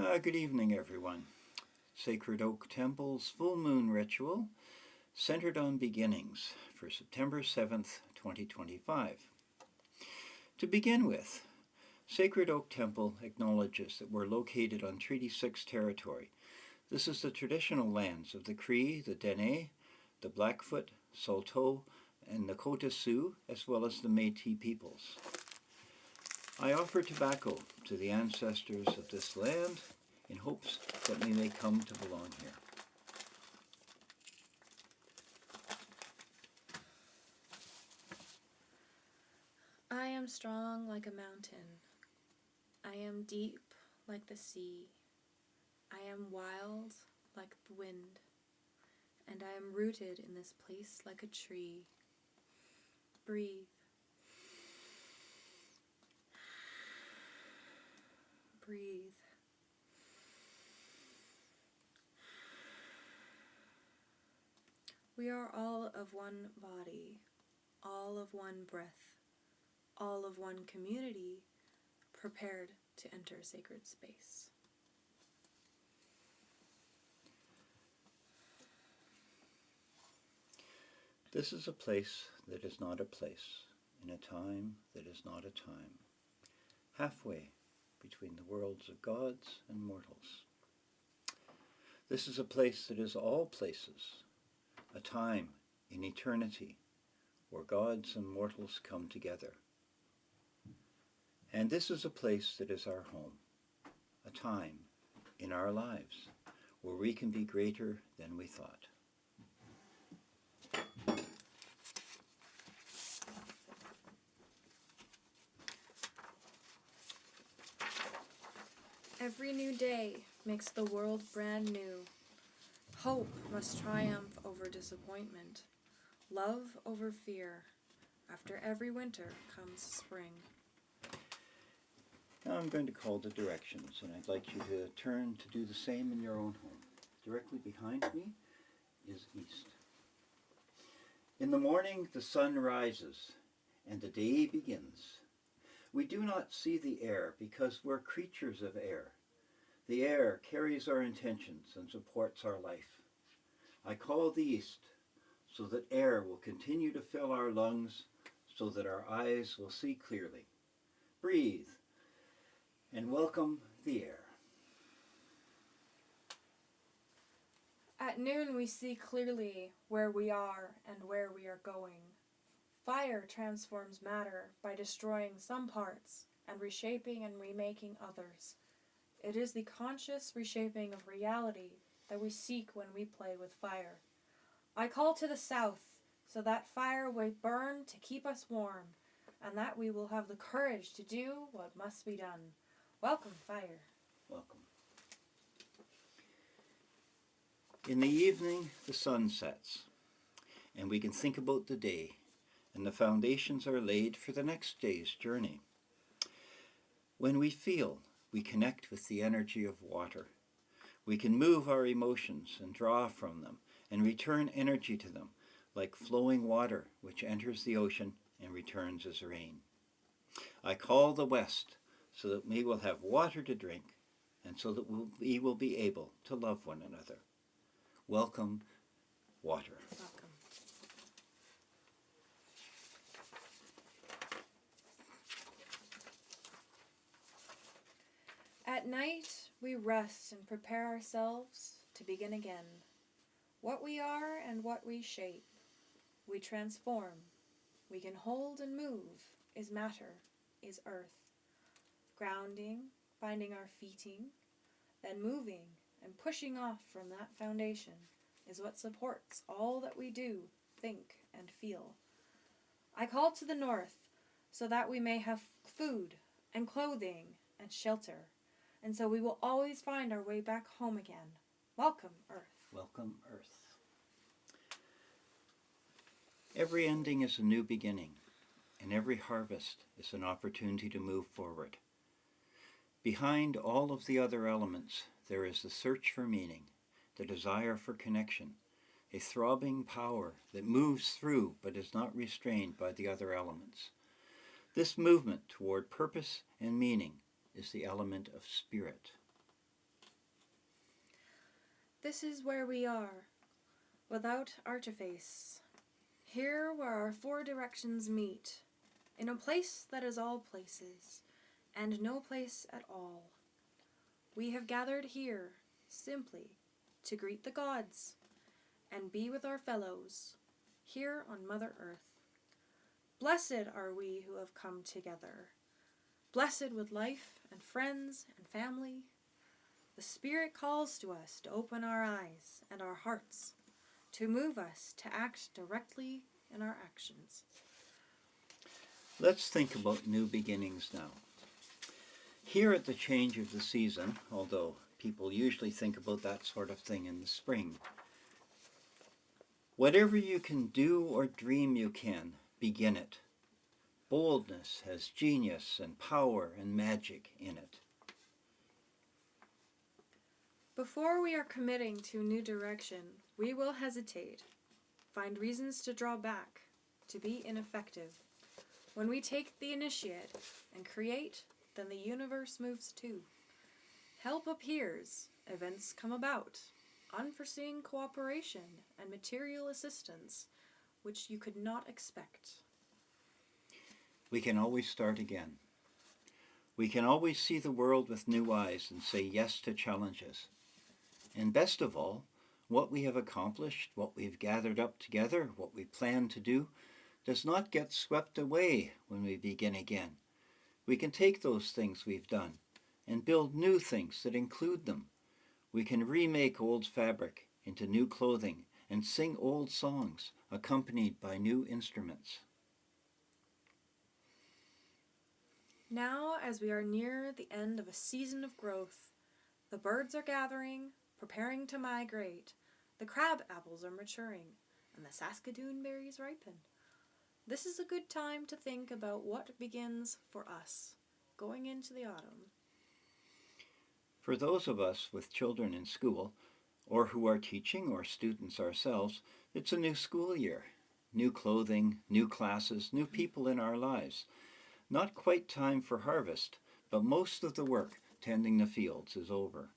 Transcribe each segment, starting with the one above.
Good evening, everyone. Sacred Oak Temple's full moon ritual centered on beginnings for September 7th, 2025. To begin with, Sacred Oak Temple acknowledges that we're located on Treaty 6 territory. This is the traditional lands of the Cree, the Dene, the Blackfoot, Saulteaux, and Nakota Sioux, as well as the Métis peoples. I offer tobacco to the ancestors of this land in hopes that we may come to belong here. I am strong like a mountain. I am deep like the sea. I am wild like the wind. And I am rooted in this place like a tree. Breathe. Breathe. We are all of one body, all of one breath, all of one community, prepared to enter sacred space. This is a place that is not a place, in a time that is not a time, halfway between the worlds of gods and mortals. This is a place that is all places, a time in eternity where gods and mortals come together. And this is a place that is our home, a time in our lives where we can be greater than we thought. Every new day makes the world brand new. Hope must triumph over disappointment. Love over fear. After every winter comes spring. Now I'm going to call the directions, and I'd like you to turn to do the same in your own home. Directly behind me is east. In the morning the sun rises, and the day begins. We do not see the air because we're creatures of air. The air carries our intentions and supports our life. I call the east so that air will continue to fill our lungs, so that our eyes will see clearly. Breathe and welcome the air. At noon we see clearly where we are and where we are going. Fire transforms matter by destroying some parts and reshaping and remaking others. It is the conscious reshaping of reality that we seek when we play with fire. I call to the south so that fire will burn to keep us warm, and that we will have the courage to do what must be done. Welcome, fire. Welcome. In the evening, the sun sets, and we can think about the day, and the foundations are laid for the next day's journey. When we feel, we connect with the energy of water. We can move our emotions and draw from them and return energy to them, like flowing water which enters the ocean and returns as rain. I call the west so that we will have water to drink and so that we will be able to love one another. Welcome, water. Welcome. At night, we rest and prepare ourselves to begin again. What we are and what we shape, we transform. We can hold and move is matter, is earth. Grounding, finding our feeting, then moving and pushing off from that foundation is what supports all that we do, think, and feel. I call to the north so that we may have food and clothing and shelter. And so we will always find our way back home again. Welcome, Earth. Welcome, Earth. Every ending is a new beginning, and every harvest is an opportunity to move forward. Behind all of the other elements, there is the search for meaning, the desire for connection, a throbbing power that moves through but is not restrained by the other elements. This movement toward purpose and meaning is the element of spirit. This is where we are, without artifice. Here where our four directions meet, in a place that is all places, and no place at all. We have gathered here, simply, to greet the gods, and be with our fellows, here on Mother Earth. Blessed are we who have come together, blessed with life and friends and family. The Spirit calls to us to open our eyes and our hearts, to move us to act directly in our actions. Let's think about new beginnings now. Here at the change of the season, although people usually think about that sort of thing in the spring, whatever you can do or dream you can, begin it. Boldness has genius and power and magic in it. Before we are committing to a new direction, we will hesitate, find reasons to draw back, to be ineffective. When we take the initiative and create, then the universe moves too. Help appears, events come about, unforeseen cooperation and material assistance, which you could not expect. We can always start again. We can always see the world with new eyes and say yes to challenges. And best of all, what we have accomplished, what we've gathered up together, what we plan to do, does not get swept away when we begin again. We can take those things we've done and build new things that include them. We can remake old fabric into new clothing and sing old songs accompanied by new instruments. Now, as we are near the end of a season of growth, the birds are gathering, preparing to migrate, the crab apples are maturing, and the Saskatoon berries ripen. This is a good time to think about what begins for us, going into the autumn. For those of us with children in school, or who are teaching or students ourselves, it's a new school year. New clothing, new classes, new people in our lives. Not quite time for harvest, but most of the work tending the fields is over.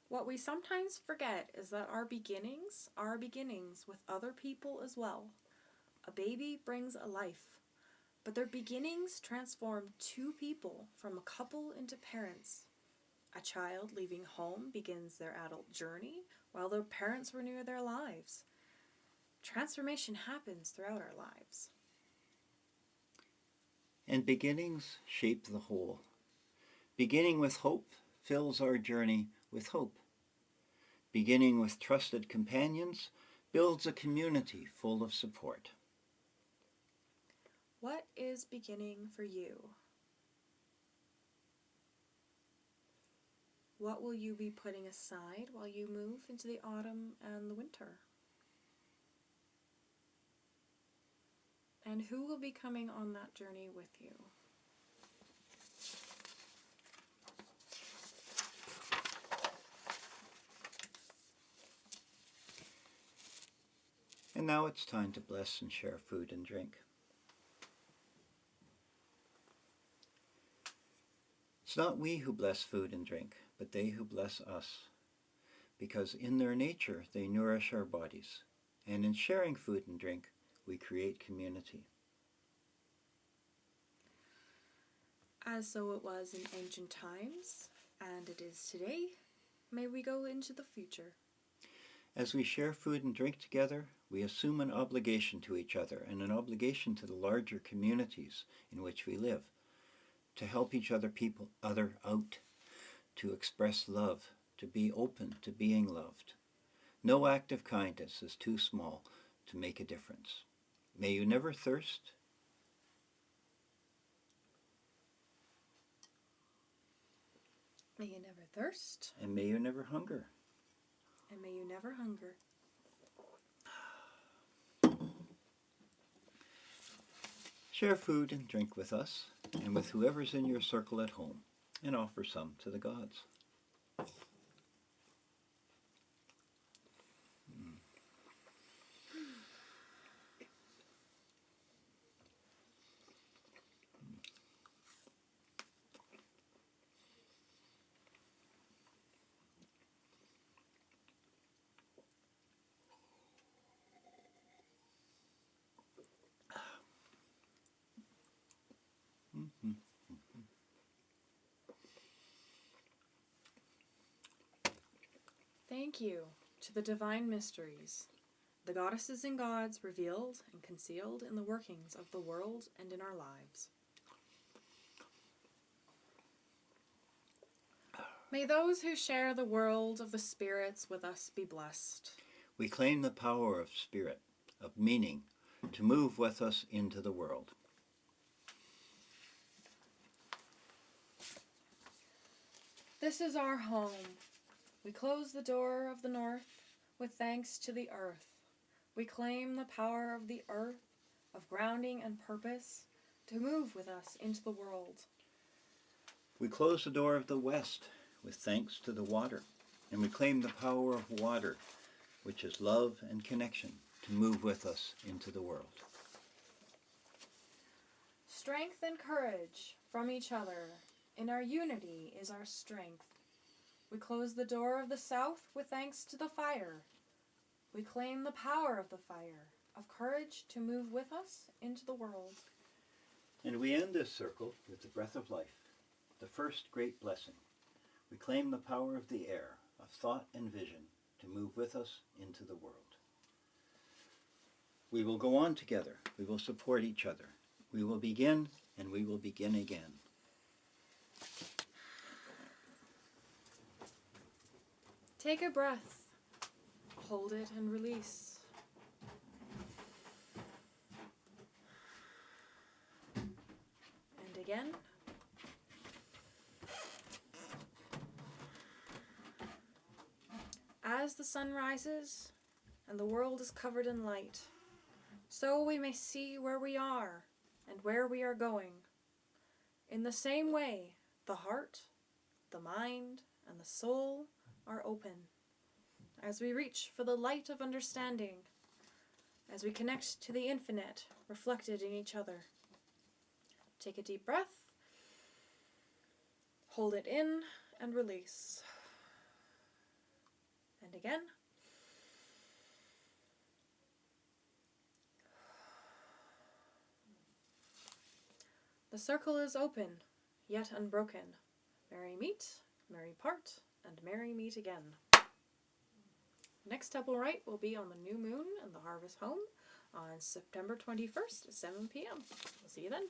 What we sometimes forget is that our beginnings are beginnings with other people as well. A baby brings a life, but their beginnings transform two people from a couple into parents. A child leaving home begins their adult journey while their parents renew their lives. Transformation happens throughout our lives. And beginnings shape the whole. Beginning with hope fills our journey with hope. Beginning with trusted companions builds a community full of support. What is beginning for you? What will you be putting aside while you move into the autumn and the winter? And who will be coming on that journey with you? And now it's time to bless and share food and drink. It's not we who bless food and drink, but they who bless us, because in their nature they nourish our bodies, and in sharing food and drink, we create community. As so it was in ancient times, and it is today, may we go into the future. As we share food and drink together, we assume an obligation to each other and an obligation to the larger communities in which we live, to help each other out, to express love, to be open to being loved. No act of kindness is too small to make a difference. May you never thirst. May you never thirst. And may you never hunger. And may you never hunger. Share food and drink with us and with whoever's in your circle at home, and offer some to the gods. thank you to the divine mysteries, the goddesses and gods revealed and concealed in the workings of the world and in our lives. May those who share the world of the spirits with us be blessed. We claim the power of spirit, of meaning, to move with us into the world. This is our home. We close the door of the north with thanks to the earth. We claim the power of the earth, of grounding and purpose, to move with us into the world. We close the door of the west with thanks to the water, and we claim the power of water, which is love and connection, to move with us into the world. Strength and courage from each other. In our unity is our strength. We close the door of the south with thanks to the fire. We claim the power of the fire, of courage to move with us into the world. And we end this circle with the breath of life, the first great blessing. We claim the power of the air, of thought and vision, to move with us into the world. We will go on together. We will support each other. We will begin, and we will begin again. Take a breath. Hold it and release. And again. As the sun rises and the world is covered in light, so we may see where we are and where we are going. In the same way, the heart, the mind, and the soul are open as we reach for the light of understanding, as we connect to the infinite reflected in each other. Take a deep breath, hold it in, and release. And again. The circle is open, yet unbroken. Merry meet, merry part, and merry meet again. Next temple rite will be on the new moon in the harvest home on September 21st at 7 p.m. We'll see you then.